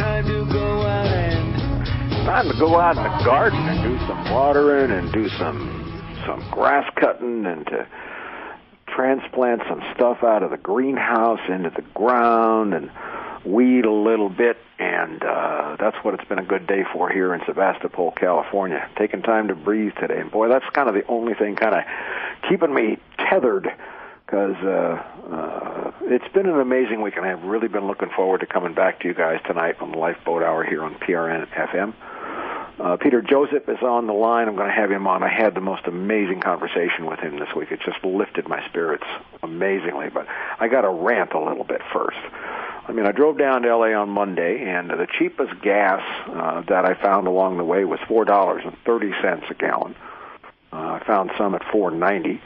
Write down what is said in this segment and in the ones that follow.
Time to go out in the garden and do some watering and do some grass cutting and to transplant some stuff out of the greenhouse into the ground and weed a little bit, and that's what it's been a good day for here in Sebastopol, California. Taking time to breathe today, and boy, that's kind of the only thing kind of keeping me tethered, because it's been an amazing week, and I've really been looking forward to coming back to you guys tonight on the Lifeboat Hour here on PRN FM. Peter Joseph is on the line. I'm going to have him on. I had the most amazing conversation with him this week. It just lifted my spirits amazingly, but I got to rant a little bit first. I mean, I drove down to L.A. on Monday, and the cheapest gas that I found along the way was $4.30 a gallon. I found some at $4.90.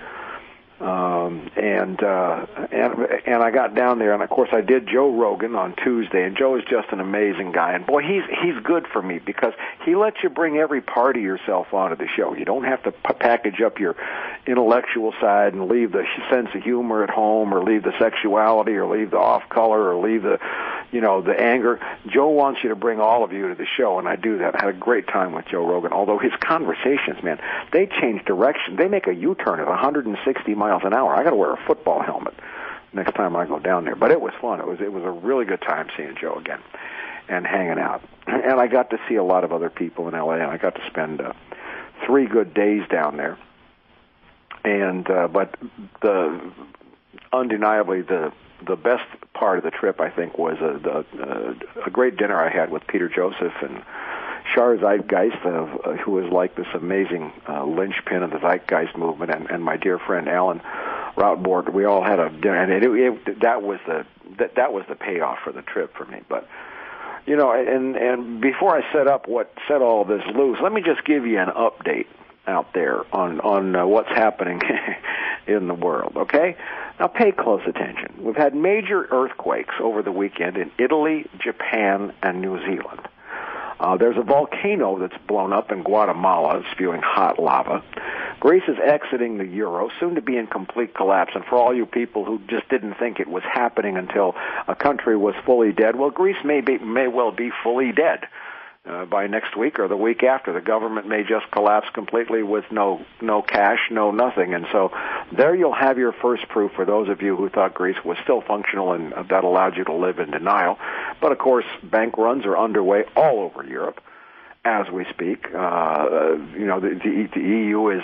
And I got down there, and of course I did Joe Rogan on Tuesday, and Joe is just an amazing guy, and boy, he's good for me because he lets you bring every part of yourself onto the show. You don't have to package up your intellectual side and leave the sense of humor at home, or leave the sexuality, or leave the off color, or leave the anger. Joe wants you to bring all of you to the show, and I do that. I had a great time with Joe Rogan, although his conversations, man, they change direction. They make a U-turn at 160 miles an hour. I got to wear a football helmet next time I go down there. But it was fun. It was a really good time seeing Joe again and hanging out. And I got to see a lot of other people in L.A., and I got to spend 3 good days down there. And but undeniably the best part of the trip, I think, was a great dinner I had with Peter Joseph and Shar Zeitgeist, who is like this amazing linchpin of the Zeitgeist movement, and my dear friend Alan Routboard. We all had a dinner, and that was the payoff for the trip for me. But and before I set all of this loose, let me just give you an update out there on what's happening in the world. Okay, now pay close attention. We've had major earthquakes over the weekend in Italy, Japan, and New Zealand. There's a volcano that's blown up in Guatemala, spewing hot lava. Greece is exiting the euro, soon to be in complete collapse. And for all you people who just didn't think it was happening until a country was fully dead, well, Greece may well be fully dead by next week or the week after. The government may just collapse completely with no cash, no nothing. And so there you'll have your first proof for those of you who thought Greece was still functional and that allowed you to live in denial. But, of course, bank runs are underway all over Europe as we speak. The EU is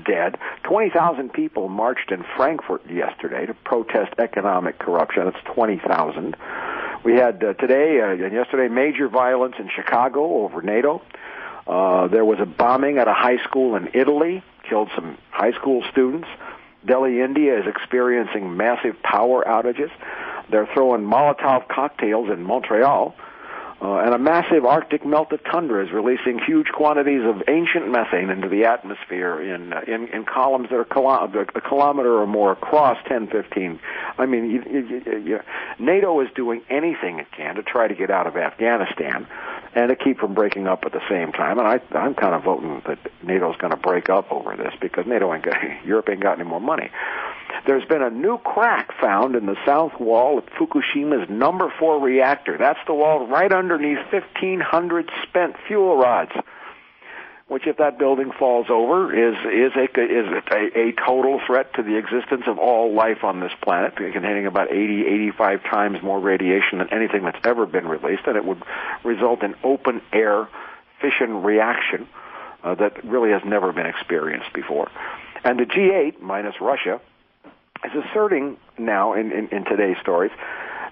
dead. 20,000 people marched in Frankfurt yesterday to protest economic corruption. It's 20,000. We had today and yesterday major violence in Chicago over NATO. There was a bombing at a high school in Italy, killed some high school students. Delhi, India is experiencing massive power outages. They're throwing Molotov cocktails in Montreal. And a massive Arctic melted tundra is releasing huge quantities of ancient methane into the atmosphere in columns that are a kilometer or more across 10-15. I mean, NATO is doing anything it can to try to get out of Afghanistan and to keep from breaking up at the same time. And I'm kind of voting that NATO's going to break up over this because Europe ain't got any more money. There's been a new crack found in the south wall of Fukushima's number 4 reactor. That's the wall right underneath 1,500 spent fuel rods, which, if that building falls over, is a total threat to the existence of all life on this planet, containing about 85 times more radiation than anything that's ever been released, and it would result in open-air fission reaction that really has never been experienced before. And the G8, minus Russia, is asserting now in today's stories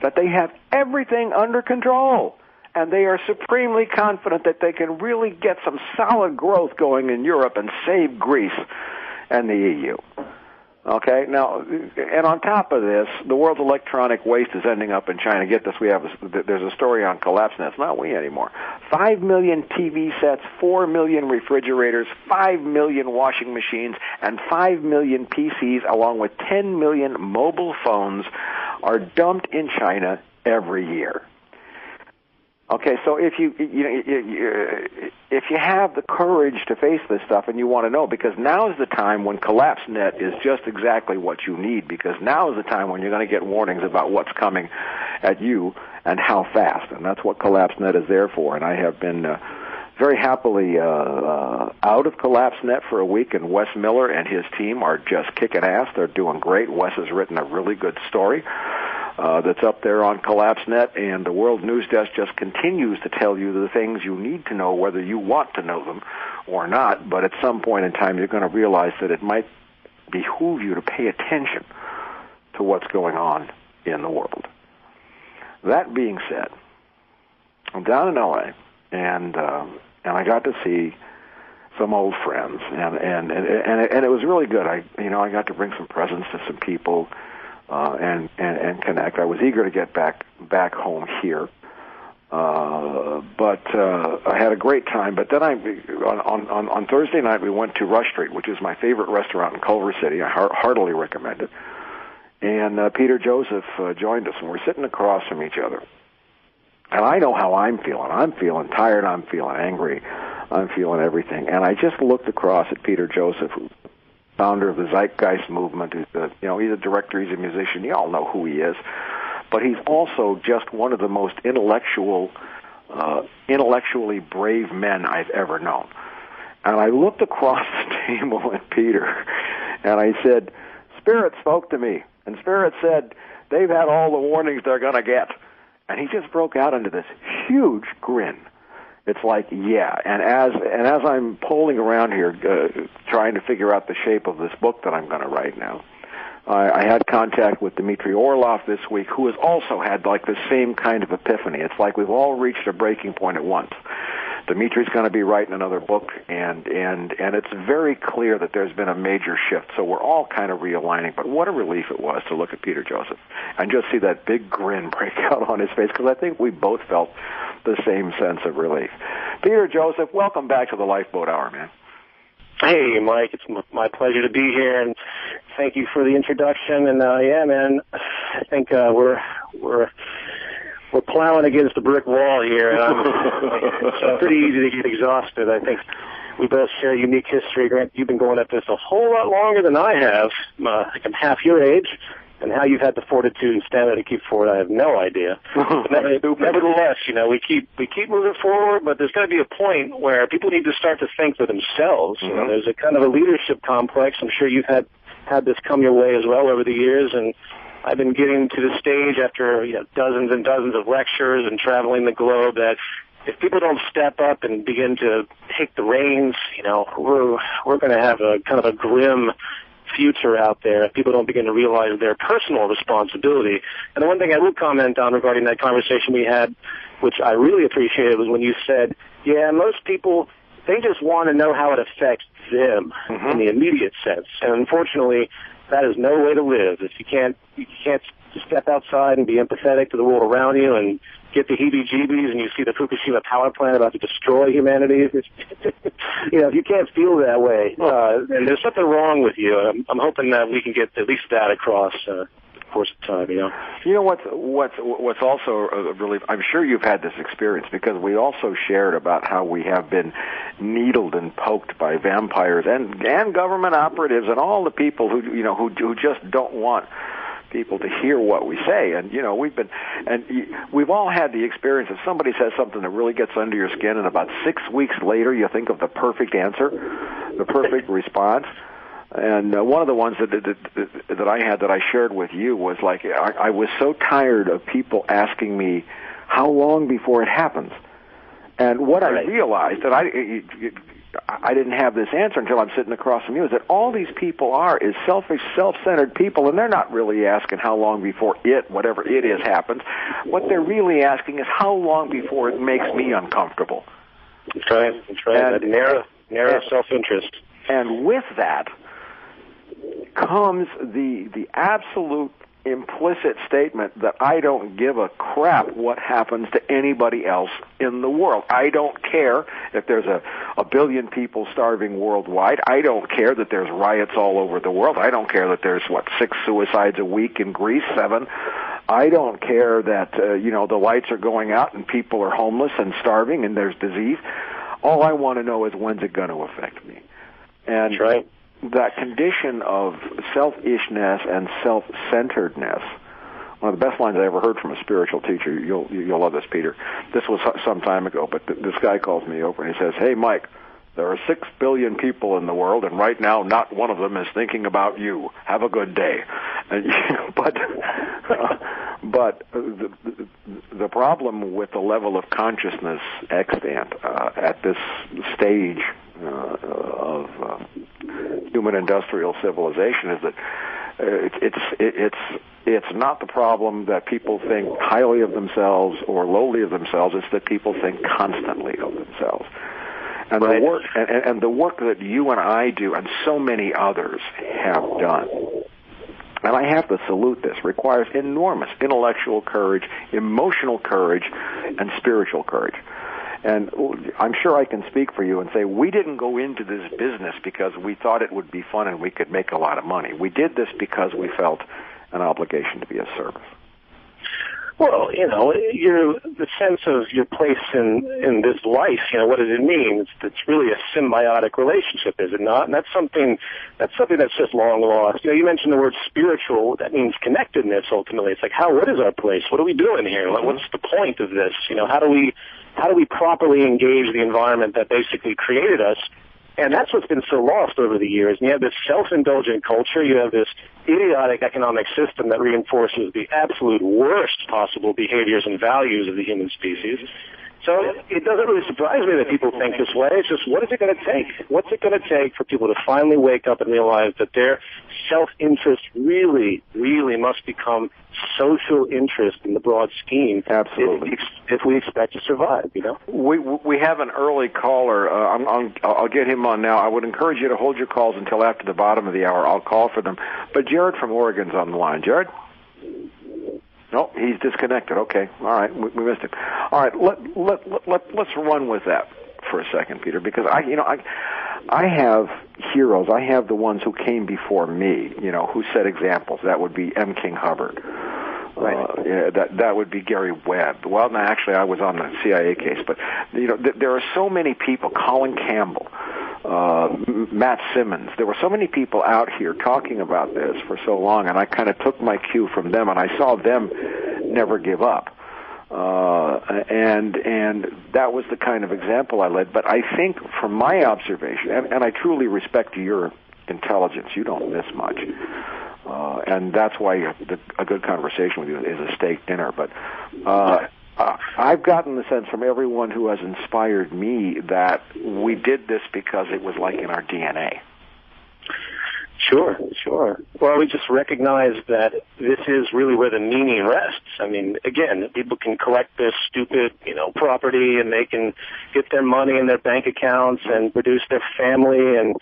that they have everything under control, and they are supremely confident that they can really get some solid growth going in Europe and save Greece and the EU. Okay, now, and on top of this, the world's electronic waste is ending up in China. Get this, there's a story on CollapseNet. It's not we anymore. 5 million TV sets, 4 million refrigerators, 5 million washing machines, and 5 million PCs, along with 10 million mobile phones, are dumped in China every year. Okay, so if you have the courage to face this stuff and you want to know, because now is the time when CollapseNet is just exactly what you need, because now is the time when you're going to get warnings about what's coming at you and how fast. And that's what CollapseNet is there for. And I have been very happily out of CollapseNet for a week, and Wes Miller and his team are just kicking ass. They're doing great. Wes has written a really good story that's up there on CollapseNet, and the World News Desk just continues to tell you the things you need to know, whether you want to know them or not. But at some point in time, you're going to realize that it might behoove you to pay attention to what's going on in the world. That being said, I'm down in L.A., and I got to see some old friends, and it was really good. I got to bring some presents to some people, and connect. I was eager to get back home here, but I had a great time. But then on Thursday night we went to Rush Street, which is my favorite restaurant in Culver City. I heartily recommend it. And Peter Joseph joined us, and we're sitting across from each other. And I know how I'm feeling. I'm feeling tired. I'm feeling angry. I'm feeling everything. And I just looked across at Peter Joseph, who's the founder of the Zeitgeist movement. He's a director. He's a musician. You all know who he is. But he's also just one of the most intellectually brave men I've ever known. And I looked across the table at Peter, and I said, Spirit spoke to me. And Spirit said, they've had all the warnings they're going to get. And he just broke out into this huge grin. It's like, yeah. And as I'm polling around here, trying to figure out the shape of this book that I'm going to write now, I had contact with Dmitry Orlov this week, who has also had like the same kind of epiphany. It's like we've all reached a breaking point at once. Dmitry's going to be writing another book, and it's very clear that there's been a major shift. So we're all kind of realigning. But what a relief it was to look at Peter Joseph and just see that big grin break out on his face, because I think we both felt the same sense of relief. Peter Joseph, welcome back to the Lifeboat Hour, man. Hey, Mike, it's my pleasure to be here, and thank you for the introduction. And yeah, man, I think we're plowing against a brick wall here, and it's pretty easy to get exhausted. I think we both share a unique history. Grant, you've been going at this a whole lot longer than I have. I'm half your age, and how you've had the fortitude and stamina to keep forward, I have no idea. Nevertheless, we keep moving forward, but there's got to be a point where people need to start to think for themselves. Mm-hmm. There's a kind of a leadership complex. I'm sure you've had this come your way as well over the years, and I've been getting to the stage after dozens and dozens of lectures and traveling the globe that if people don't step up and begin to take the reins, we're going to have a kind of a grim future out there if people don't begin to realize their personal responsibility. And the one thing I would comment on regarding that conversation we had, which I really appreciated, was when you said, yeah, most people, they just want to know how it affects them in the immediate sense. And unfortunately, that is no way to live. If you can't step outside and be empathetic to the world around you and get the heebie-jeebies and you see the Fukushima power plant about to destroy humanity, if you can't feel that way, then there's something wrong with you. I'm hoping that we can get at least that across the course of time, You know what's also a relief? I'm sure you've had this experience, because we also shared about how we have been needled and poked by vampires and government operatives and all the people who just don't want people to hear what we say. And we've all had the experience that somebody says something that really gets under your skin, and about 6 weeks later you think of the perfect answer, the perfect response. And one of the ones that I had that I shared with you was like, I was so tired of people asking me how long before it happens. And what I realized, that I didn't have this answer until I'm sitting across from you, is that all these people is selfish, self-centered people, and they're not really asking how long before whatever it is, happens. What they're really asking is how long before it makes me uncomfortable. That's right. That narrow self-interest. And with that comes the absolute implicit statement that I don't give a crap what happens to anybody else in the world. I don't care if there's a billion people starving worldwide. I don't care that there's riots all over the world. I don't care that there's 6 suicides a week in Greece, 7. I don't care that the lights are going out and people are homeless and starving and there's disease. All I want to know is, when's it going to affect me? And that's right. That condition of selfishness and self-centeredness one of the best lines I ever heard from a spiritual teacher. You'll love this, Peter. This was some time ago, but this guy calls me over and he says, "Hey, Mike, there are 6 billion people in the world, and right now not one of them is thinking about you. Have a good day." And, but the problem with the level of consciousness extant at this stage of human industrial civilization is that it's not the problem that people think highly of themselves or lowly of themselves. It's that people think constantly of themselves. And right. the work that you and I do and so many others have done, and I have to salute this, requires enormous intellectual courage, emotional courage, and spiritual courage. And I'm sure I can speak for you and say we didn't go into this business because we thought it would be fun and we could make a lot of money. We did this because we felt an obligation to be of service. Well, the sense of your place in this life, what does it mean? It's really a symbiotic relationship, is it not? And that's something that's just long lost. You mentioned the word spiritual. That means connectedness, ultimately. It's like, what is our place? What are we doing here? What's the point of this? How do we properly engage the environment that basically created us? And that's what's been so lost over the years. And you have this self-indulgent culture. You have this idiotic economic system that reinforces the absolute worst possible behaviors and values of the human species. So it doesn't really surprise me that people think this way. It's just, what is it going to take? What's it going to take for people to finally wake up and realize that their self-interest really, really must become social interest in the broad scheme? Absolutely. If we expect to survive, We have an early caller. I'll get him on now. I would encourage you to hold your calls until after the bottom of the hour. I'll call for them. But Jared from Oregon's on the line. Jared? No, he's disconnected. Okay, all right, we missed him. All right, let's run with that for a second, Peter, because I have heroes. I have the ones who came before me, who set examples. That would be M. King Hubbard. Right. That would be Gary Webb. Well, no, actually, I was on the CIA case, but there are so many people. Colin Campbell, Matt Simmons. There were so many people out here talking about this for so long, and I kind of took my cue from them, and I saw them never give up. And that was the kind of example I led. But I think from my observation, and I truly respect your intelligence, you don't miss much. And that's why a good conversation with you is a steak dinner. But I've gotten the sense from everyone who has inspired me that we did this because it was like in our DNA. Sure. Well, we just recognize that this is really where the meaning rests. I mean, again, people can collect this stupid, property, and they can get their money in their bank accounts and produce their family,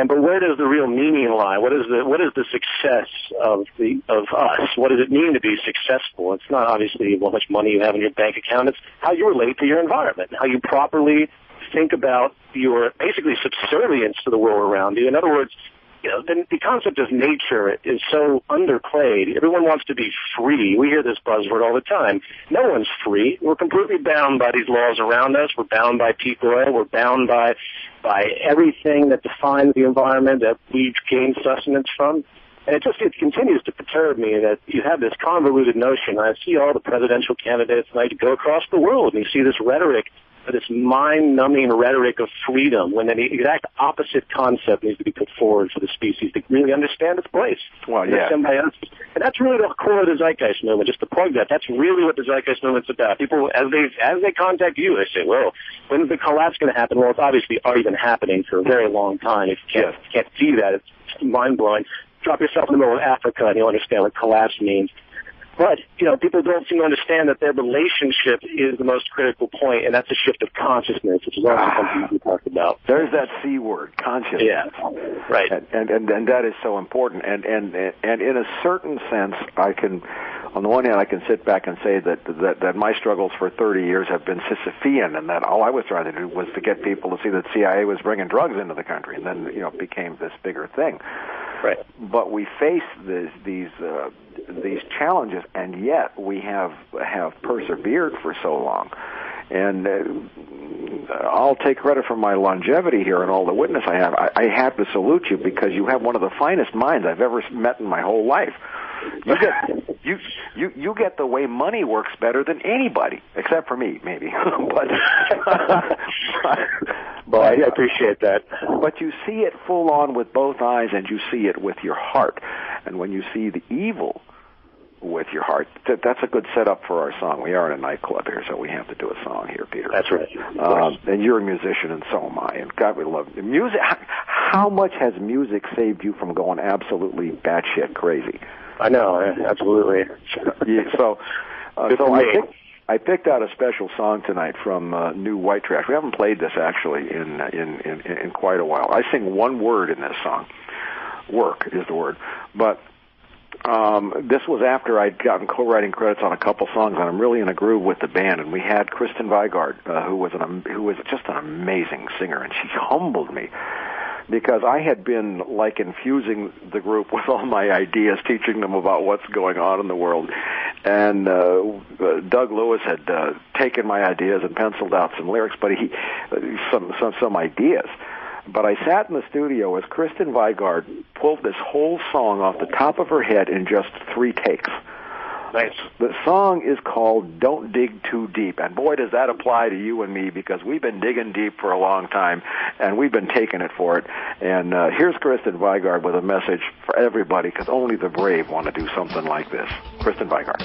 but where does the real meaning lie? What is the success of us? What does it mean to be successful? It's not obviously how much money you have in your bank account. It's how you relate to your environment, how you properly think about your basically subservience to the world around you. In other words, the concept of nature is so underplayed. Everyone wants to be free. We hear this buzzword all the time. No one's free. We're completely bound by these laws around us. We're bound by people. We're bound by everything that defines the environment that we gain sustenance from. And it continues to perturb me that you have this convoluted notion. I see all the presidential candidates, and I go across the world, and you see this rhetoric, this mind-numbing rhetoric of freedom, when the exact opposite concept needs to be put forward for the species to really understand its place. Well, yeah. Symbiosis. And that's really the core of the Zeitgeist movement, just to plug that. That's really what the Zeitgeist movement's about. People, as they contact you, they say, well, when's the collapse going to happen? Well, it's obviously already been happening for a very long time. If you can't see that, it's mind-blowing. Drop yourself in the middle of Africa and you'll understand what collapse means. But, people don't seem to understand that their relationship is the most critical point, and that's a shift of consciousness, which is also something we talked about. There's that C word, consciousness. Yeah, right. And that is so important. And in a certain sense, on the one hand, I can sit back and say that my struggles for 30 years have been Sisyphean, and that all I was trying to do was to get people to see that CIA was bringing drugs into the country, and then, it became this bigger thing. Right. But we face these challenges, and yet we have persevered for so long. And I'll take credit for my longevity here and all the witness I have. I have to salute you because you have one of the finest minds I've ever met in my whole life. you get the way money works better than anybody, except for me, maybe. but I appreciate that. But you see it full on with both eyes, and you see it with your heart. And when you see the evil with your heart, that's a good setup for our song. We are in a nightclub here, so we have to do a song here, Peter. That's right. And you're a musician, and so am I. And God, we love music. How much has music saved you from going absolutely batshit crazy? I know, absolutely. Yeah, so I picked out a special song tonight from New White Trash. We haven't played this actually in quite a while. I sing one word in this song. Work is the word, but this was after I'd gotten co-writing credits on a couple songs, and I'm really in a groove with the band. And we had Kristen Vigard, who was just an amazing singer, and she humbled me, because I had been like infusing the group with all my ideas, teaching them about what's going on in the world. And Doug Lewis had taken my ideas and penciled out some lyrics, but some ideas. But I sat in the studio as Kristen Vigard pulled this whole song off the top of her head in just 3 takes. Nice. The song is called Don't Dig Too Deep, and boy, does that apply to you and me, because we've been digging deep for a long time, and we've been taking it for it. And here's Kristen Vigard with a message for everybody, because only the brave want to do something like this. Kristen Vigard.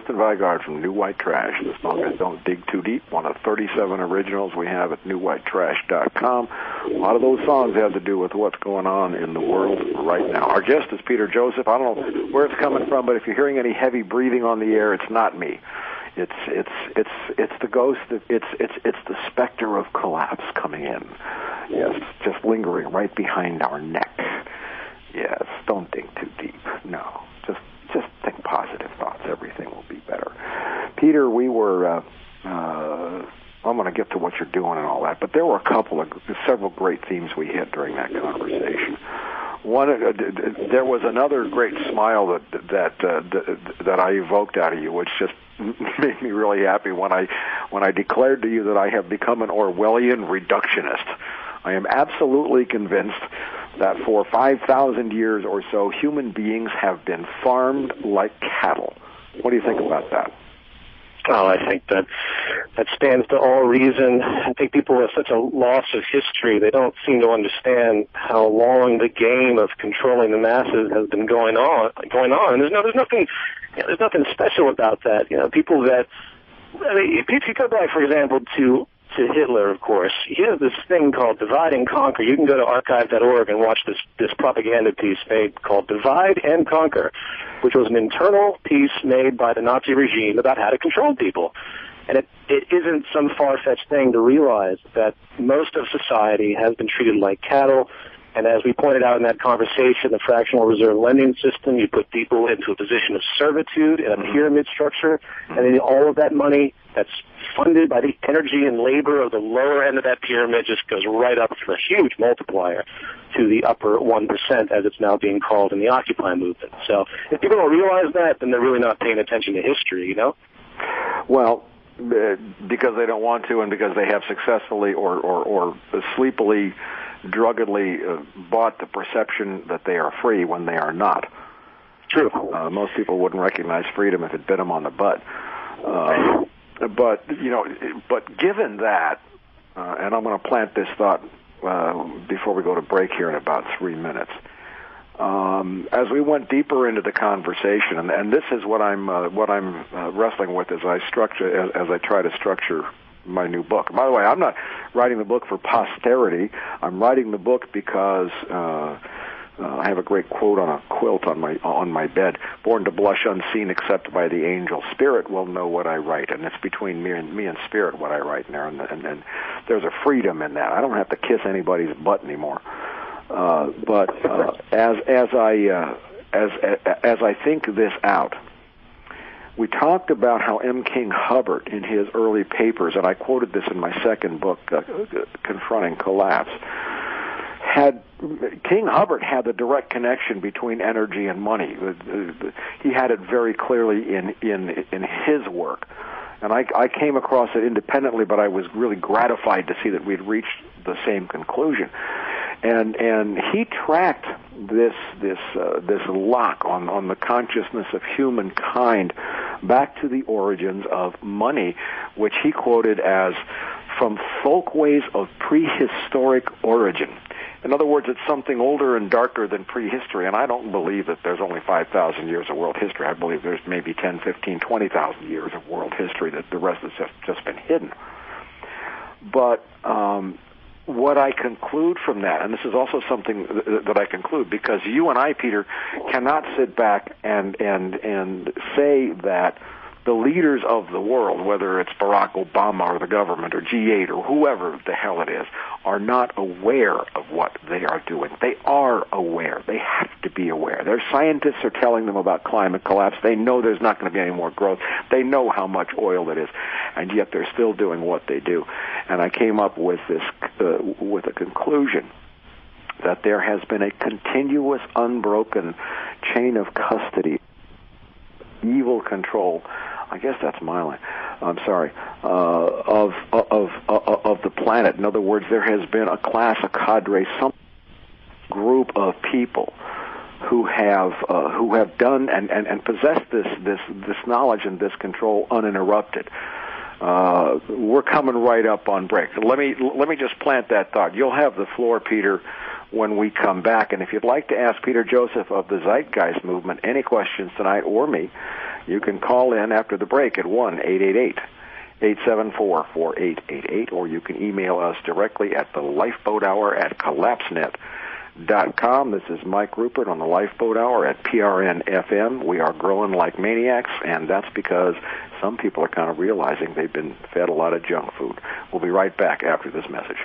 Tristan Vigard from New White Trash. The song is Don't Dig Too Deep, one of 37 originals we have at newwhitetrash.com. A lot of those songs have to do with what's going on in the world right now. Our guest is Peter Joseph. I don't know where it's coming from, but if you're hearing any heavy breathing on the air, it's not me. It's the ghost. It's the specter of collapse coming in. Yes, just lingering right behind our neck. Yes, don't think too deep. No, just think positive thoughts. Everything will be better. Peter, we were. I'm going to get to what you're doing and all that, but there were several great themes we hit during that conversation. One, there was another great smile that I evoked out of you, which just made me really happy when I declared to you that I have become an Orwellian reductionist. I am absolutely convinced that for 5,000 years or so, human beings have been farmed like cattle. What do you think about that? Oh, I think that stands to all reason. I think people have such a loss of history. They don't seem to understand how long the game of controlling the masses has been going on. And there's nothing special about that. You know, people that, if you go back, for example, to Hitler, of course, he has this thing called Divide and Conquer. You can go to archive.org and watch this propaganda piece made called Divide and Conquer, which was an internal piece made by the Nazi regime about how to control people. And it isn't some far-fetched thing to realize that most of society has been treated like cattle. And as we pointed out in that conversation, the fractional reserve lending system, you put people into a position of servitude in a pyramid structure, and then all of that money that's funded by the energy and labor of the lower end of that pyramid just goes right up for a huge multiplier to the upper 1%, as it's now being called in the Occupy movement. So if people don't realize that, then they're really not paying attention to history, you know? Well, because they don't want to and because they have successfully or sleepily, druggedly bought the perception that they are free when they are not. True. Most people wouldn't recognize freedom if it bit them on the butt. But given that, and I'm going to plant this thought before we go to break here in about 3 minutes. As we went deeper into the conversation, and this is what I'm wrestling with as I try to structure my new book. By the way, I'm not writing the book for posterity. I'm writing the book because I have a great quote on a quilt on my bed. Born to blush unseen except by the angel. Spirit will know what I write, and it's between me and spirit what I write now. And there's a freedom in that. I don't have to kiss anybody's butt anymore. But as I think this out, we talked about how M. King Hubbert, in his early papers, and I quoted this in my second book, Confronting Collapse, King Hubbert had the direct connection between energy and money. He had it very clearly in his work. And I came across it independently, but I was really gratified to see that we'd reached the same conclusion. And he tracked this lock on the consciousness of humankind back to the origins of money, which he quoted as from folkways of prehistoric origin. In other words, it's something older and darker than prehistory, and I don't believe that there's only 5,000 years of world history. I believe there's maybe 10, 15, 20,000 years of world history that the rest has just been hidden. But what I conclude from that, and this is also something that I conclude, because you and I, Peter, cannot sit back and say that the leaders of the world, whether it's Barack Obama or the government or G8 or whoever the hell it is, are not aware of what they are doing. They are aware. They have to be aware. Their scientists are telling them about climate collapse. They know there's not going to be any more growth. They know how much oil it is, and yet they're still doing what they do. And I came up with this with a conclusion that there has been a continuous, unbroken chain of custody, evil control. I guess that's my line. I'm sorry. Of the planet. In other words, there has been a class, a cadre, some group of people who have done and possessed this knowledge and this control uninterrupted. We're coming right up on break. Let me just plant that thought. You'll have the floor, Peter, when we come back. And if you'd like to ask Peter Joseph of the Zeitgeist Movement any questions tonight or me, you can call in after the break at 1-888-874-4888, or you can email us directly at the Lifeboat Hour at collapsenet.com. This is Mike Ruppert on the Lifeboat Hour at PRN FM. We are growing like maniacs, and that's because some people are kind of realizing they've been fed a lot of junk food. We'll be right back after this message.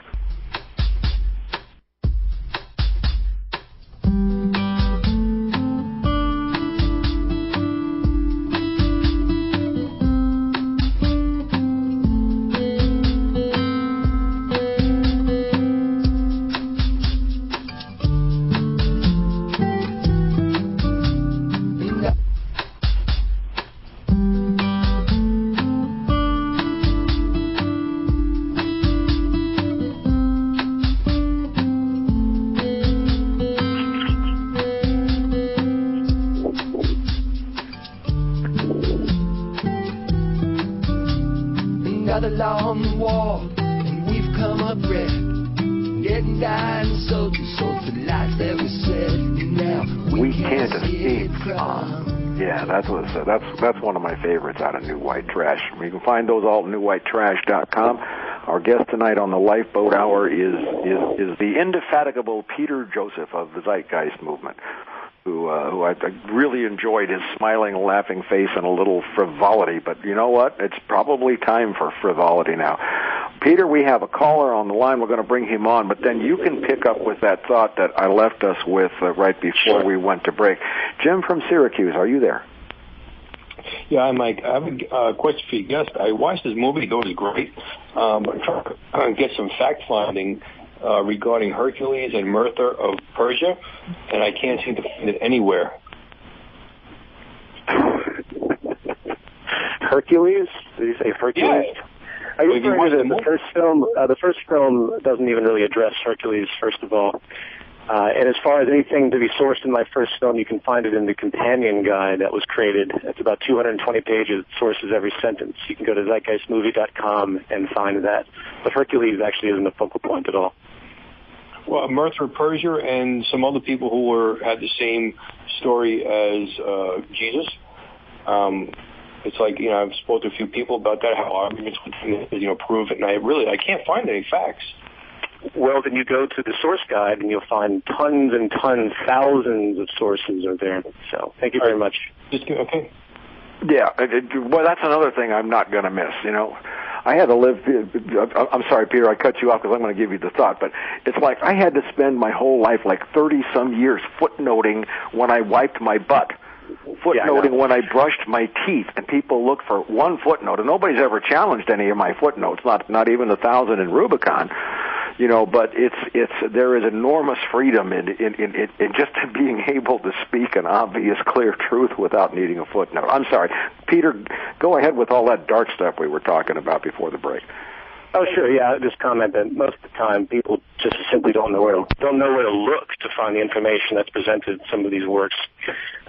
Another long walk, and we've come up red. Getting dying sold to the lies that we said. And now we can't escape from. Yeah, that's one of my favorites out of New White Trash. You can find those all at newwhitetrash.com. Our guest tonight on the Lifeboat Hour is the indefatigable Peter Joseph of the Zeitgeist Movement, who I really enjoyed his smiling, laughing face and a little frivolity. But you know what? It's probably time for frivolity now. Peter, we have a caller on the line. We're going to bring him on, but then you can pick up with that thought that I left us with right before we went to break. Jim from Syracuse, are you there? Yeah, hi, Mike. I have a question for your guest. I watched this movie. It was great. I'm trying to get some fact-finding regarding Hercules and Merthyr of Persia, and I can't seem to find it anywhere. Hercules? Did you say Hercules? Yeah. Are you referring to the first film? The first film doesn't even really address Hercules, first of all. And as far as anything to be sourced in my first film, you can find it in the companion guide that was created. It's about 220 pages. It sources every sentence. You can go to zeitgeistmovie.com and find that. But Hercules actually isn't a focal point at all. Well, Merthyr of Persia and some other people who had the same story as Jesus. It's like, I've spoken to a few people about that, how arguments would prove it, and I can't find any facts. Well, then you go to the source guide, and you'll find tons and tons, thousands of sources are there. So thank you very much. Okay. Yeah, well, that's another thing I'm not going to miss, I had to live, I'm sorry, Peter, I cut you off because I'm going to give you the thought, but it's like I had to spend my whole life, like 30-some years, footnoting when I wiped my butt. Footnoting when I brushed my teeth, and people look for one footnote, and nobody's ever challenged any of my footnotes, not even the 1,000 in Rubicon, but there is enormous freedom in just being able to speak an obvious, clear truth without needing a footnote. I'm sorry, Peter, go ahead with all that dark stuff we were talking about before the break. Oh, sure, yeah. I just comment that most of the time people just simply don't know where to look to find the information that's presented in some of these works,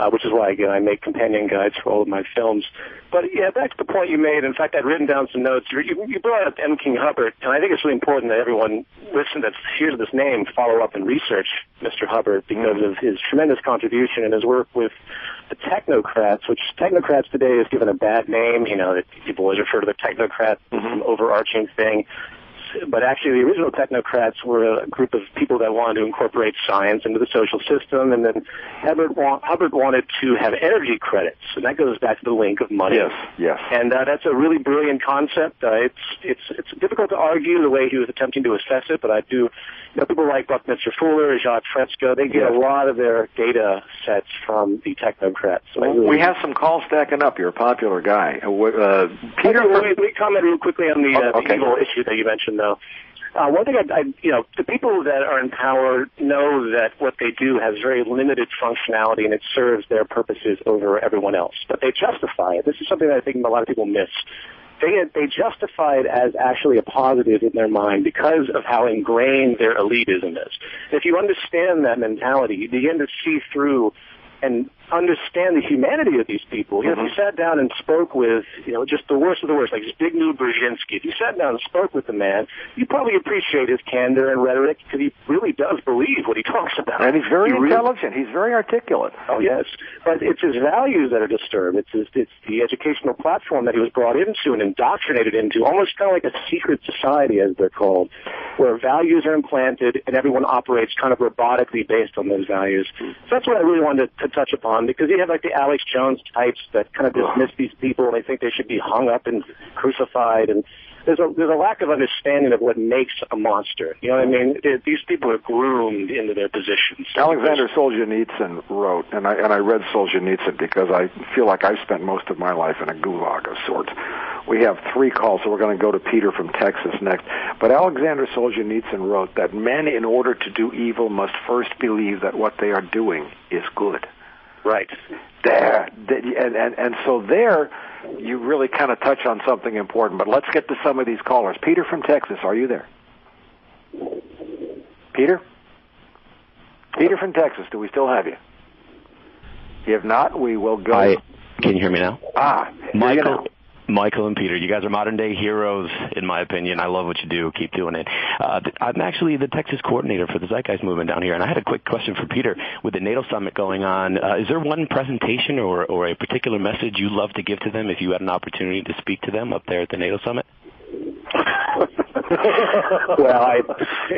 which is why, again, I make companion guides for all of my films. But, yeah, back to the point you made. In fact, I'd written down some notes. You brought up M. King Hubbard, and I think it's really important that everyone that hears this name follow up and research Mr. Hubbard because of his tremendous contribution and his work with the technocrats, which technocrats today is given a bad name. That people always refer to the technocrats as some overarching thing. But actually, the original technocrats were a group of people that wanted to incorporate science into the social system, and then Hubbard wanted to have energy credits, and that goes back to the link of money. Yes. And that's a really brilliant concept. It's difficult to argue the way he was attempting to assess it, but I do. People like Buckminster Fuller, Jacques Fresco, they get a lot of their data sets from the technocrats. So we have some calls stacking up. You're a popular guy. Peter, let me comment real quickly on the evil issue that you mentioned, though. One thing, the people that are in power know that what they do has very limited functionality and it serves their purposes over everyone else. But they justify it. This is something that I think a lot of people miss. They justify it as actually a positive in their mind because of how ingrained their elitism is. If you understand that mentality, you begin to see through and understand the humanity of these people. You know, if you sat down and spoke with, just the worst of the worst, like Zbigniew Brzezinski, if you sat down and spoke with the man, you probably appreciate his candor and rhetoric because he really does believe what he talks about. And he's very intelligent. He's very articulate. Oh, yes. But it's his values that are disturbed. It's the educational platform that he was brought into and indoctrinated into, almost kind of like a secret society, as they're called, where values are implanted and everyone operates kind of robotically based on those values. So that's what I really wanted to touch upon, because you have like the Alex Jones types that kind of dismiss these people and they think they should be hung up and crucified, and there's a lack of understanding of what makes a monster. You know what I mean? These people are groomed into their positions. Alexander Solzhenitsyn wrote, and I read Solzhenitsyn because I feel like I've spent most of my life in a gulag of sorts. We have 3 calls, so we're going to go to Peter from Texas next. But Alexander Solzhenitsyn wrote that men, in order to do evil, must first believe that what they are doing is good. Right. And so there, you really kind of touch on something important. But let's get to some of these callers. Peter from Texas, are you there? Peter? Peter from Texas, do we still have you? If not, we will go. Can you hear me now? Michael and Peter, you guys are modern-day heroes, in my opinion. I love what you do. Keep doing it. I'm actually the Texas coordinator for the Zeitgeist movement down here, and I had a quick question for Peter. With the NATO summit going on, is there one presentation or a particular message you'd love to give to them if you had an opportunity to speak to them up there at the NATO summit?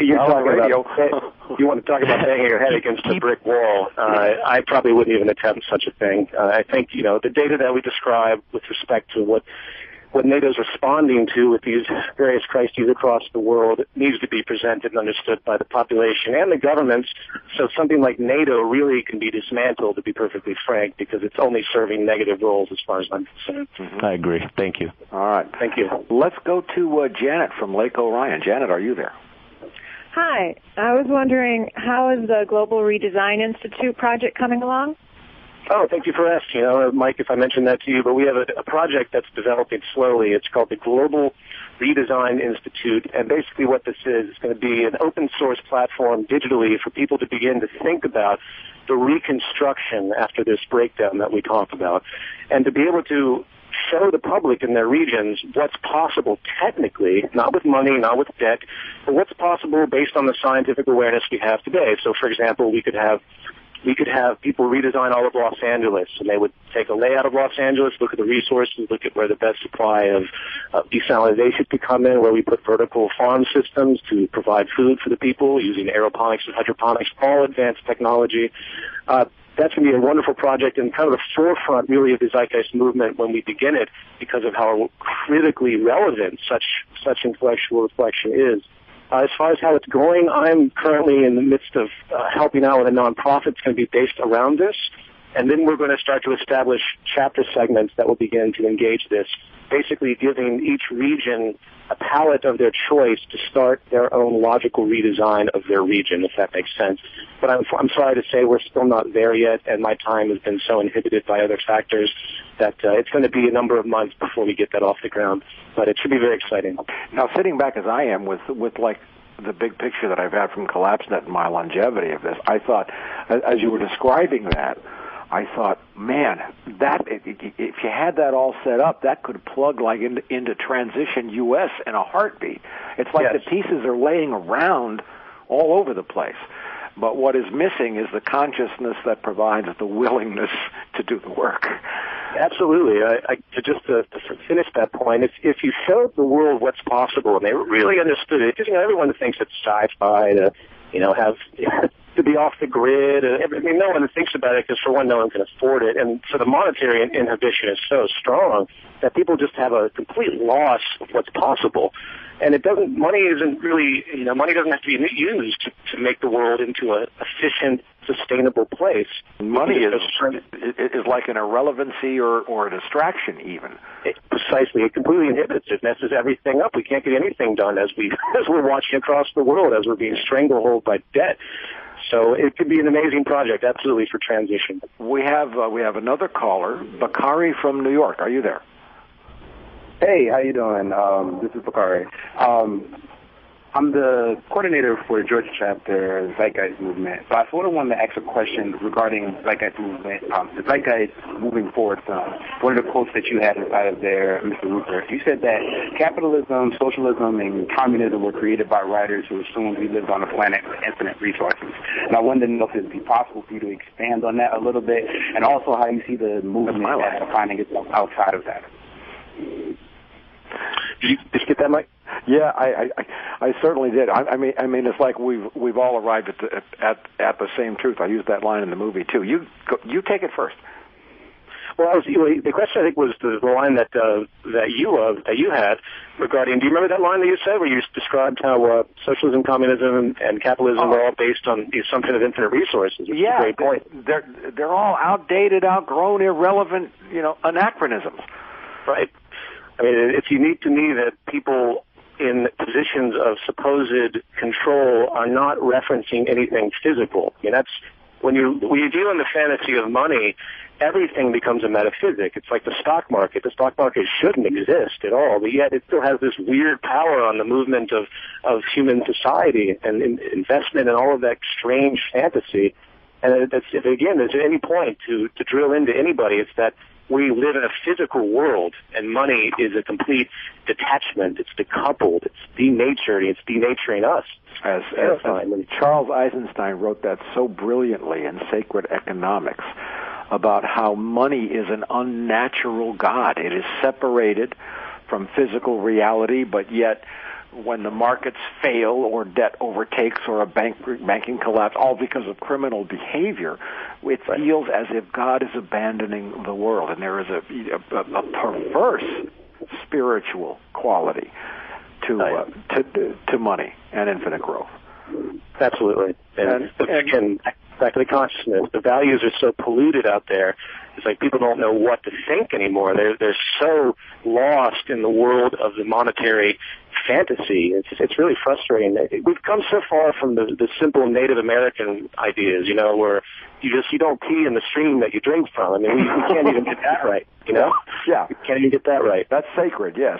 You're talking about, you want to talk about banging your head against a brick wall. I probably wouldn't even attempt such a thing. I think, the data that we describe with respect to what NATO's responding to with these various crises across the world needs to be presented and understood by the population and the governments, so something like NATO really can be dismantled, to be perfectly frank, because it's only serving negative roles as far as I'm concerned. I agree. Thank you. All right. Thank you. Let's go to Janet from Lake Orion. Janet, are you there? Hi. I was wondering, how is the Global Redesign Institute project coming along? Oh, thank you for asking. Mike, if I mentioned that to you, but we have a project that's developing slowly. It's called the Global Redesign Institute, and basically what this is going to be an open source platform digitally for people to begin to think about the reconstruction after this breakdown that we talk about, and to be able to show the public in their regions what's possible technically, not with money, not with debt, but what's possible based on the scientific awareness we have today. So, for example, we could have people redesign all of Los Angeles, and they would take a layout of Los Angeles, look at the resources, look at where the best supply of desalination could come in, where we put vertical farm systems to provide food for the people using aeroponics and hydroponics, all advanced technology. That's going to be a wonderful project and kind of the forefront, really, of the Zeitgeist movement when we begin it, because of how critically relevant such intellectual reflection is. As far as how it's going, I'm currently in the midst of helping out with a nonprofit that's going to be based around this. And then we're going to start to establish chapter segments that will begin to engage this, basically giving each region a palette of their choice to start their own logical redesign of their region, if that makes sense. But I'm sorry to say we're still not there yet, and my time has been so inhibited by other factors that it's going to be a number of months before we get that off the ground. But it should be very exciting. Now, sitting back as I am with like the big picture that I've had from CollapseNet and my longevity of this, I thought, as you were describing that, I thought, man, that if you had that all set up, that could plug like into Transition US in a heartbeat. It's like the pieces are laying around all over the place. But what is missing is the consciousness that provides the willingness to do the work. Absolutely. To finish that point, if you showed the world what's possible and they really understood it, because everyone thinks it's sci-fi to have to be off the grid. No one thinks about it because, for one, no one can afford it, and so the monetary inhibition is so strong that people just have a complete loss of what's possible. And money doesn't have to be used to make the world into an efficient, sustainable place. Money is like an irrelevancy or a distraction even. Precisely. It completely inhibits. It messes everything up. We can't get anything done as we're watching across the world, as we're being stranglehold by debt. So it could be an amazing project, absolutely, for transition. We have another caller, Bakari from New York. Are you there? Hey, how you doing? This is Bakari. I'm the coordinator for the Georgia chapter Zeitgeist Movement. So I sort of wanted to ask a question regarding Zeitgeist Movement. The Zeitgeist moving forward from one of the quotes that you had inside of there, Mr. Ruppert. You said that capitalism, socialism, and communism were created by writers who assumed we lived on a planet with infinite resources. And I wanted to know if it would be possible for you to expand on that a little bit, and also how you see the movement as finding itself outside of that. Did you get that, Mike? Yeah, I certainly did. I mean, it's like we've all arrived at the same truth. I used that line in the movie too. You take it first. Well, the question I think was the line that you had regarding. Do you remember that line that you said where you described how socialism, communism, and capitalism were all based on the assumption of infinite resources? Which is a great point. They're all outdated, outgrown, irrelevant, anachronisms. Right. I mean, it's unique to me that people in positions of supposed control are not referencing anything physical. I mean, that's when you deal in the fantasy of money, everything becomes a metaphysic. It's like the stock market. The stock market shouldn't exist at all, but yet it still has this weird power on the movement of human society and investment and all of that strange fantasy. And if there's any point to drill into anybody, it's that we live in a physical world, and money is a complete detachment. It's decoupled. It's denatured. It's denaturing us. As Charles Eisenstein wrote that so brilliantly in Sacred Economics about how money is an unnatural god. It is separated from physical reality, but yet when the markets fail or debt overtakes or a banking collapse, all because of criminal behavior, it feels as if God is abandoning the world. And there is a perverse spiritual quality to money and infinite growth. Absolutely. And again, back to the consciousness, the values are so polluted out there. It's like people don't know what to think anymore. They're so lost in the world of the monetary fantasy. It's really frustrating. We've come so far from the simple Native American ideas, where you don't pee in the stream that you drink from. I mean, we can't even get that right, Yeah. We can't even get that right. That's sacred, yes.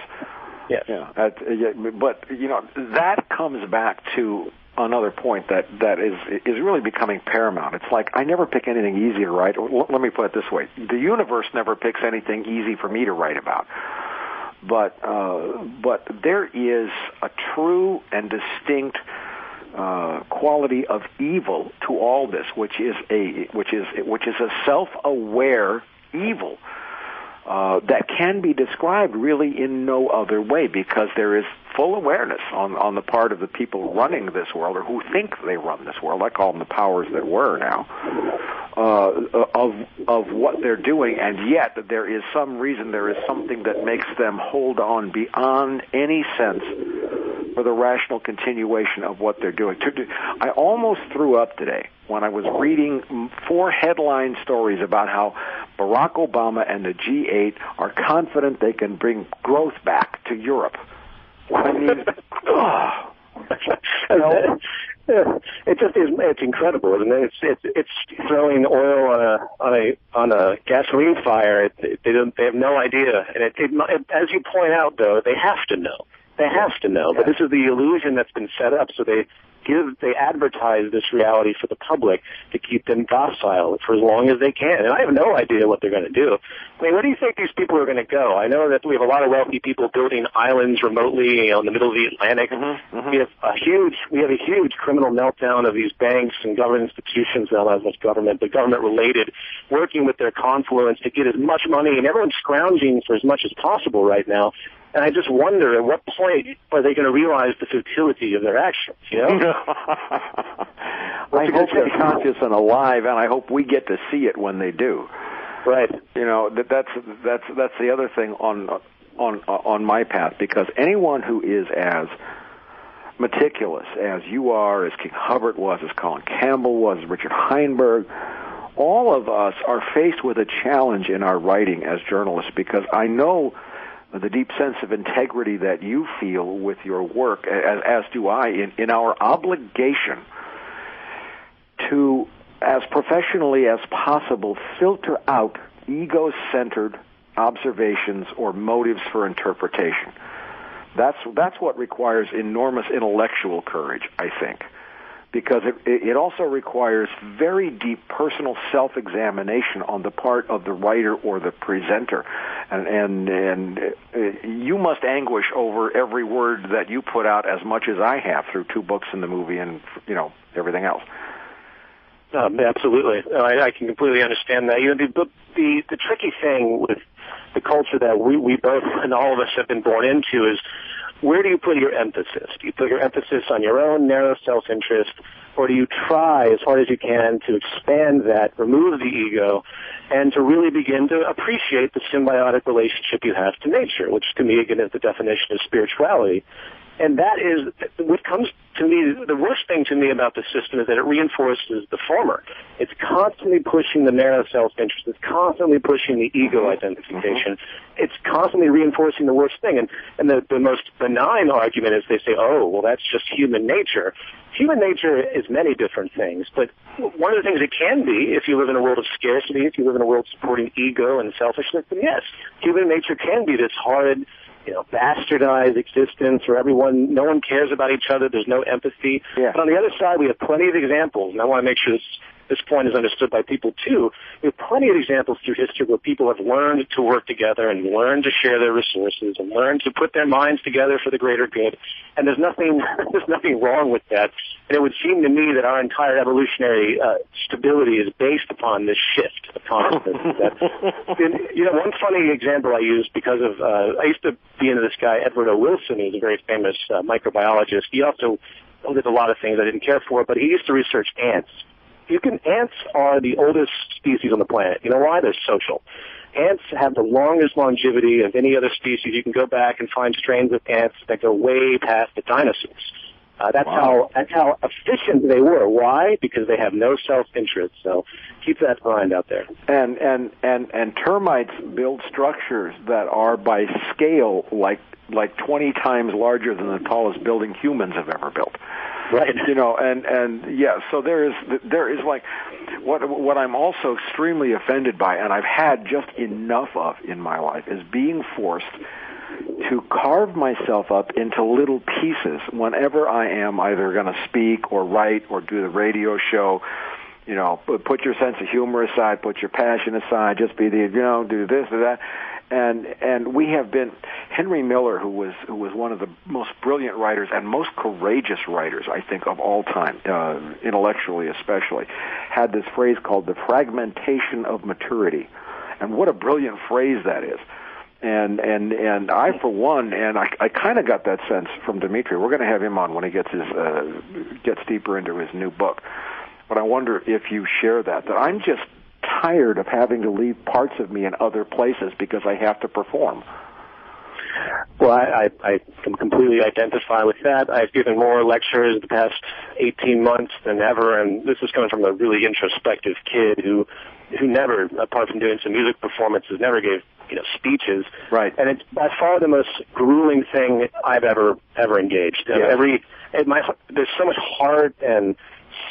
Yes. Yeah. But, that comes back to another point that is really becoming paramount. It's like I never pick anything easy to write. Let me put it this way. The universe never picks anything easy for me to write about. But there is a true and distinct quality of evil to all this, which is a self-aware evil that can be described really in no other way, because there is full awareness on the part of the people running this world, or who think they run this world. I call them the powers that were now, of what they're doing, and yet there is some reason, there is something that makes them hold on beyond any sense for the rational continuation of what they're doing. I almost threw up today when I was reading 4 headline stories about how Barack Obama and the G8 are confident they can bring growth back to Europe. I mean, it just is. It's incredible, isn't it? It's throwing oil on a gasoline fire. They have no idea, and as you point out, though, they have to know. They have to know, but this is the illusion that's been set up. So they advertise this reality for the public to keep them docile for as long as they can. And I have no idea what they're going to do. I mean, where do you think these people are going to go? I know that we have a lot of wealthy people building islands remotely, in the middle of the Atlantic. Mm-hmm. We have a huge criminal meltdown of these banks and government institutions, not as much government, but government related, working with their confluence to get as much money, and everyone's scrounging for as much as possible right now. And I just wonder, at what point are they going to realize the futility of their actions, I hope they're conscious and alive, and I hope we get to see it when they do. Right. That's the other thing on my path, because anyone who is as meticulous as you are, as King Hubbard was, as Colin Campbell was, as Richard Heinberg, all of us are faced with a challenge in our writing as journalists, because I know the deep sense of integrity that you feel with your work, as do I, in our obligation to, as professionally as possible, filter out ego-centered observations or motives for interpretation. That's what requires enormous intellectual courage, I think, because it also requires very deep personal self-examination on the part of the writer or the presenter, and you must anguish over every word that you put out as much as I have through 2 books in the movie and everything else. Absolutely, I can completely understand that. The tricky thing with the culture that we both and all of us have been born into is, where do you put your emphasis? Do you put your emphasis on your own narrow self-interest, or do you try as hard as you can to expand that, remove the ego, and to really begin to appreciate the symbiotic relationship you have to nature, which to me, again, is the definition of spirituality. And that is what comes to me, the worst thing to me about the system is that it reinforces the former. It's constantly pushing the narrow self-interest. It's constantly pushing the ego identification. It's constantly reinforcing the worst thing. And the most benign argument is they say, oh, well, that's just human nature. Human nature is many different things, but one of the things it can be, if you live in a world of scarcity, if you live in a world supporting ego and selfishness, then yes, human nature can be this horrid, bastardized existence where no one cares about each other, there's no empathy. Yeah. But on the other side, we have plenty of examples, and I want to make sure this point is understood by people too. We have plenty of examples through history where people have learned to work together and learned to share their resources and learned to put their minds together for the greater good. And there's nothing wrong with that. And it would seem to me that our entire evolutionary stability is based upon this shift of consciousness. One funny example I use because of I used to be into this guy Edward O. Wilson, who's a very famous microbiologist. He also did a lot of things I didn't care for, but he used to research ants. Ants are the oldest species on the planet. You know why? They're social. Ants have the longest longevity of any other species. You can go back and find strains of ants that go way past the dinosaurs. That's how efficient they were. Why? Because they have no self-interest. So keep that in mind out there. And termites build structures that are by scale like 20 times larger than the tallest building humans have ever built. Right. So there is like what I'm also extremely offended by, and I've had just enough of in my life, is being forced to carve myself up into little pieces whenever I am either going to speak or write or do the radio show. Put your sense of humor aside, put your passion aside, just be do this or that. And we have been, Henry Miller, who was one of the most brilliant writers and most courageous writers, I think, of all time, intellectually especially, had this phrase called the fragmentation of maturity. And what a brilliant phrase that is. And I, for one, and I kind of got that sense from Dimitri. We're going to have him on when he gets deeper into his new book. But I wonder if you share that I'm just tired of having to leave parts of me in other places because I have to perform. Well, I can completely identify with that. I've given more lectures the past 18 months than ever, and this is coming from a really introspective kid who never, apart from doing some music performances, never gave speeches. Right. And it's by far the most grueling thing I've ever engaged. Yeah. There's so much heart and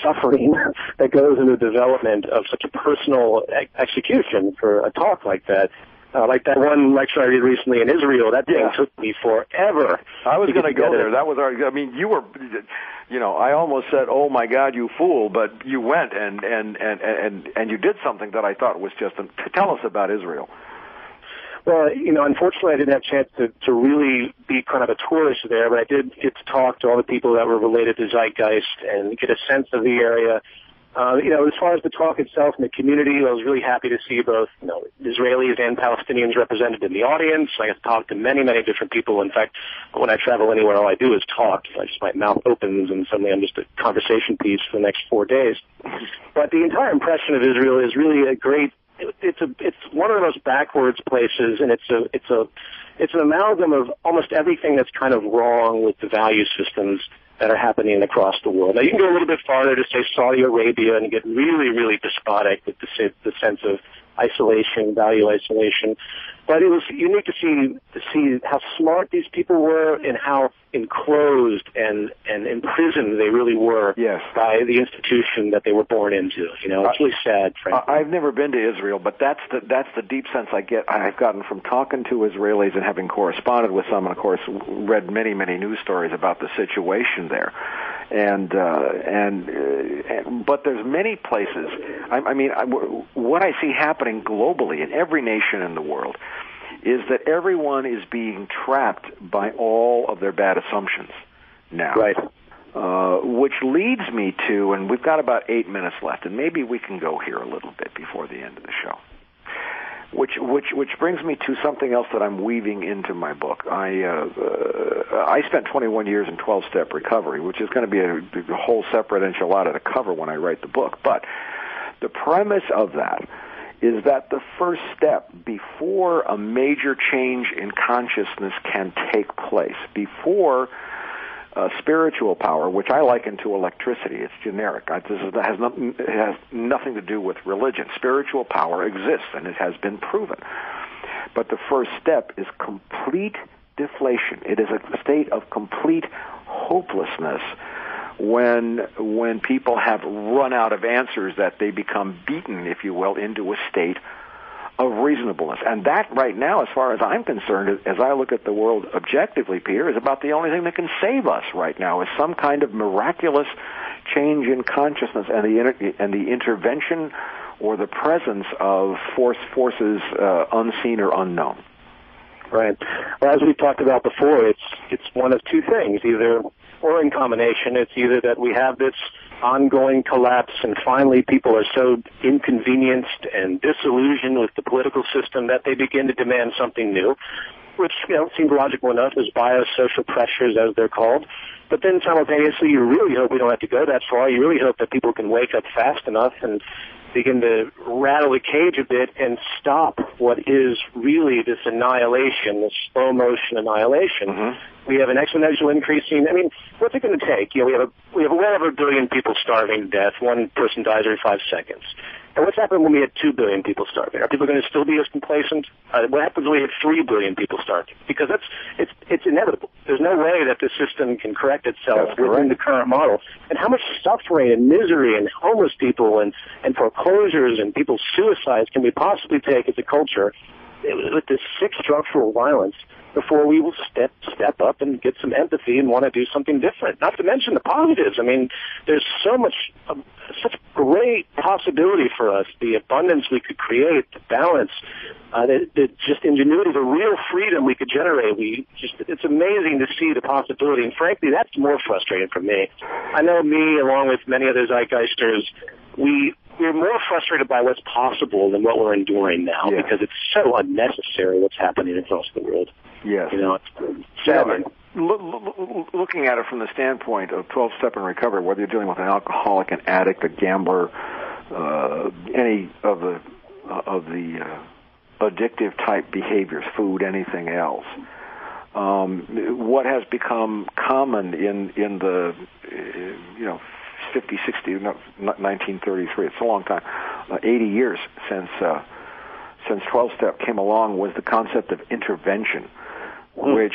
suffering that goes into the development of such a personal execution for a talk like that. Like that one lecture I did recently in Israel, that thing took me forever. I was going to go there. That was you were, I almost said, "Oh my God, you fool!" But you went and you did something that I thought was just. Tell us about Israel. Well, unfortunately I didn't have a chance to really be kind of a tourist there, but I did get to talk to all the people that were related to Zeitgeist and get a sense of the area. As far as the talk itself and the community, I was really happy to see both, Israelis and Palestinians represented in the audience. I got to talk to many, many different people. In fact, when I travel anywhere, all I do is talk. My mouth opens and suddenly I'm just a conversation piece for the next 4 days. But the entire impression of Israel is really a great. It's one of the most backwards places, and it's an amalgam of almost everything that's kind of wrong with the value systems that are happening across the world. Now, you can go a little bit farther to say Saudi Arabia and get really, really despotic with the sense of isolation, value isolation. But it was unique to see how smart these people were and how enclosed and imprisoned they really were by the institution that they were born into. It's really sad, frankly. I've never been to Israel, but that's the deep sense I've gotten from talking to Israelis and having corresponded with some, and of course read many news stories about the situation there. But there's many places. What I see happening globally in every nation in the world is that everyone is being trapped by all of their bad assumptions now. Right. Which leads me to, and we've got about 8 minutes left, and maybe we can go here a little bit before the end of the show. Which brings me to something else that I'm weaving into my book. I spent 21 years in 12-step recovery, which is going to be a whole separate enchilada to cover when I write the book. But the premise of that is that the first step before a major change in consciousness can take place, before spiritual power, which I liken to electricity, it's generic. It has nothing to do with religion. Spiritual power exists, and it has been proven. But the first step is complete deflation. It is a state of complete hopelessness when people have run out of answers, that they become beaten, if you will, into a state of reasonableness. And that right now, as far as I'm concerned, as I look at the world objectively, Peter, is about the only thing that can save us right now, is some kind of miraculous change in consciousness and the intervention or the presence of forces unseen or unknown. Right. Well, as we talked about before, it's one of two things, or in combination. It's either that we have this ongoing collapse, and finally people are so inconvenienced and disillusioned with the political system that they begin to demand something new, which seems logical enough as biosocial pressures, as they're called. But then simultaneously, you really hope we don't have to go that far. You really hope that people can wake up fast enough and begin to rattle the cage a bit and stop what is really this annihilation, this slow-motion annihilation. Mm-hmm. We have an exponential increasing. What's it going to take? We have well over 1 billion people starving to death. One person dies every 5 seconds. And what's happened when we had 2 billion people starving? Are people going to still be as complacent? What happens when we have 3 billion people starving? Because it's inevitable. There's no way that the system can correct itself within the current model. And how much suffering and misery and homeless people and foreclosures and people's suicides can we possibly take as a culture with this sick structural violence before we will step up and get some empathy and want to do something different? Not to mention the positives. There's such great possibility for us, the abundance we could create, the balance, the just ingenuity, the real freedom we could generate. It's amazing to see the possibility, and frankly, that's more frustrating for me. I know me, along with many other Zeitgeisters, we're more frustrated by what's possible than what we're enduring now, because it's so unnecessary what's happening across the world. Yes. It's saddening. Looking at it from the standpoint of 12-step and recovery, whether you're dealing with an alcoholic, an addict, a gambler, any of the addictive type behaviors, food, anything else, what has become common in the 50, 60, 1933, it's a long time, 80 years since 12-step came along, was the concept of intervention, which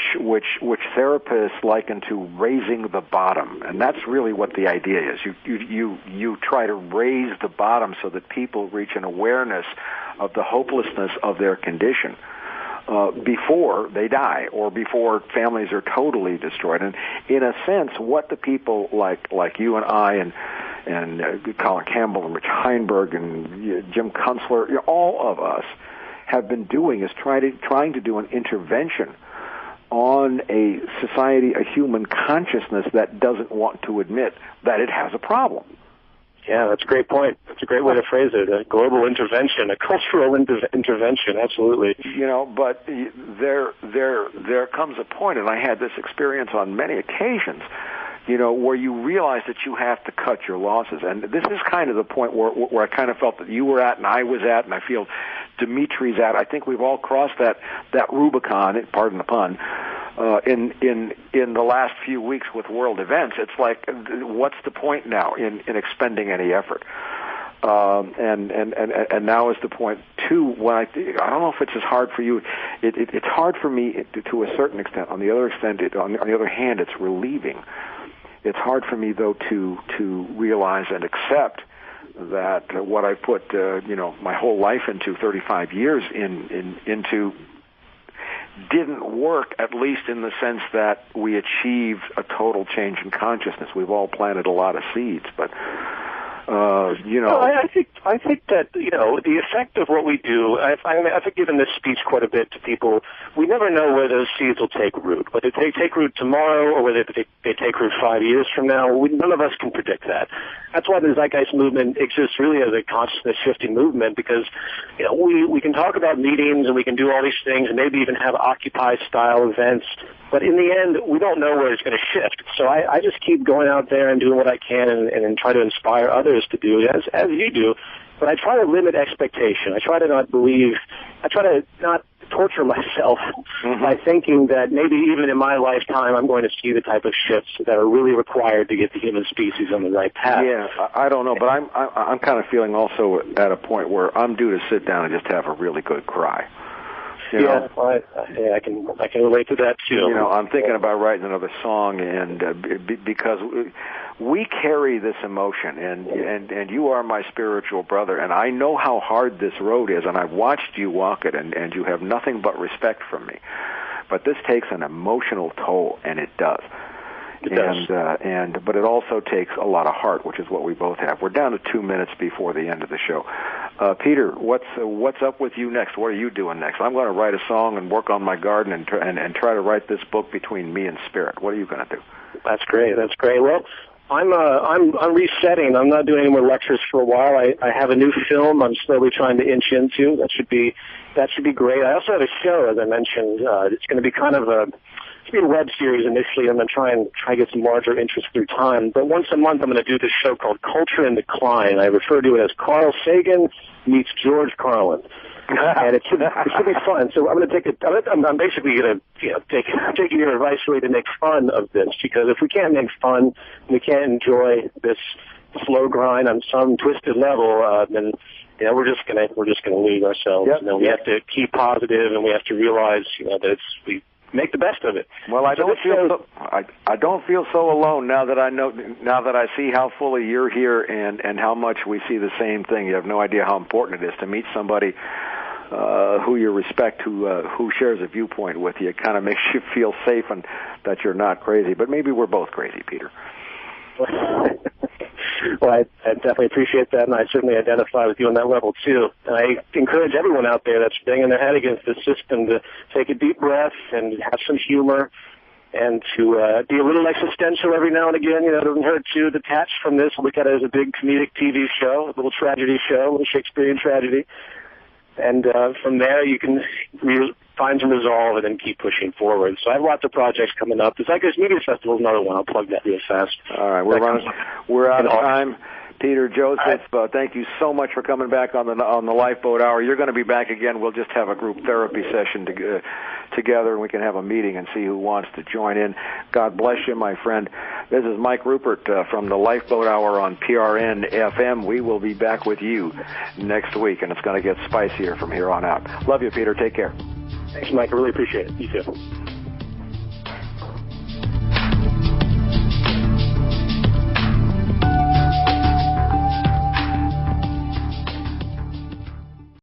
therapists liken to raising the bottom, and that's really what the idea is. You try to raise the bottom so that people reach an awareness of the hopelessness of their condition before they die or before families are totally destroyed. And in a sense, what the people like you and I and Colin Campbell and Rich Heinberg and Jim Kunstler, all of us have been doing is trying to do an intervention on a society, a human consciousness that doesn't want to admit that it has a problem. Yeah, that's a great point. That's a great way to phrase it. A global intervention, a cultural intervention, absolutely. But there comes a point, and I had this experience on many occasions, where you realize that you have to cut your losses. And this is kind of the point where I kind of felt that you were at and I was at, and I feel Dimitri's at. I think we've all crossed that Rubicon, pardon the pun, in the last few weeks with world events. It's like, what's the point now in expending any effort? And now is the point too. When I don't know if it's as hard for you. It's hard for me to a certain extent. On the other hand, it's relieving. It's hard for me though to realize and accept that what I put my whole life into 35 years into didn't work, at least in the sense that we achieved a total change in consciousness. We've all planted a lot of seeds, but I think that the effect of what we do. I've given this speech quite a bit to people. We never know where those seeds will take root. Whether they take root tomorrow or whether they take root 5 years from now, none of us can predict that. That's why the Zeitgeist movement exists really as a consciousness shifting movement, because we can talk about meetings and we can do all these things and maybe even have Occupy style events. But in the end, we don't know where it's going to shift. So I just keep going out there and doing what I can and try to inspire others to do as you do. But I try to limit expectation. I try to not torture myself by thinking that maybe even in my lifetime I'm going to see the type of shifts that are really required to get the human species on the right path. Yeah, I don't know, but I'm kind of feeling also at a point where I'm due to sit down and just have a really good cry. I can relate to that too. I'm thinking about writing another song, and because we carry this emotion, and you are my spiritual brother, and I know how hard this road is, and I've watched you walk it, and you have nothing but respect from me. But this takes an emotional toll, and it does. But it also takes a lot of heart, which is what we both have. We're down to 2 minutes before the end of the show. Peter, what's up with you next? What are you doing next? I'm going to write a song and work on my garden and try to write this book between me and spirit. What are you going to do? That's great. Well, I'm resetting. I'm not doing any more lectures for a while. I have a new film I'm slowly trying to inch into. That should be great. I also have a show, as I mentioned. It's going to be kind of a web series initially. I'm going to try and get some larger interest through time. But once a month, I'm going to do this show called Culture in Decline. I refer to it as Carl Sagan meets George Carlin. And it should be fun. So I'm going to I'm basically going to take your advice really to make fun of this, because if we can't make fun, we can't enjoy this slow grind on some twisted level, then we're just gonna lose ourselves. Yep. We have to keep positive, and we have to realize that we make the best of it. Well, I don't feel so alone now that I see how fully you're here and how much we see the same thing. You have no idea how important it is to meet somebody who you respect, who shares a viewpoint with you. It kind of makes you feel safe and that you're not crazy. But maybe we're both crazy, Peter. Well, I definitely appreciate that, and I certainly identify with you on that level, too. And I encourage everyone out there that's banging their head against the system to take a deep breath and have some humor and to be a little existential every now and again. It doesn't hurt to detach from this. Look at it as a big comedic TV show, a little tragedy show, a little Shakespearean tragedy. And from there, you can find some resolve and then keep pushing forward. So I have lots of projects coming up. The Zeitgeist Media Festival is another one. I'll plug that real fast. All right, we're out of time. Peter Joseph, thank you so much for coming back on the Lifeboat Hour. You're going to be back again. We'll just have a group therapy session together, and we can have a meeting and see who wants to join in. God bless you, my friend. This is Mike Ruppert from the Lifeboat Hour on PRN FM. We will be back with you next week, and it's going to get spicier from here on out. Love you, Peter. Take care. Thanks, Mike. I really appreciate it. You too.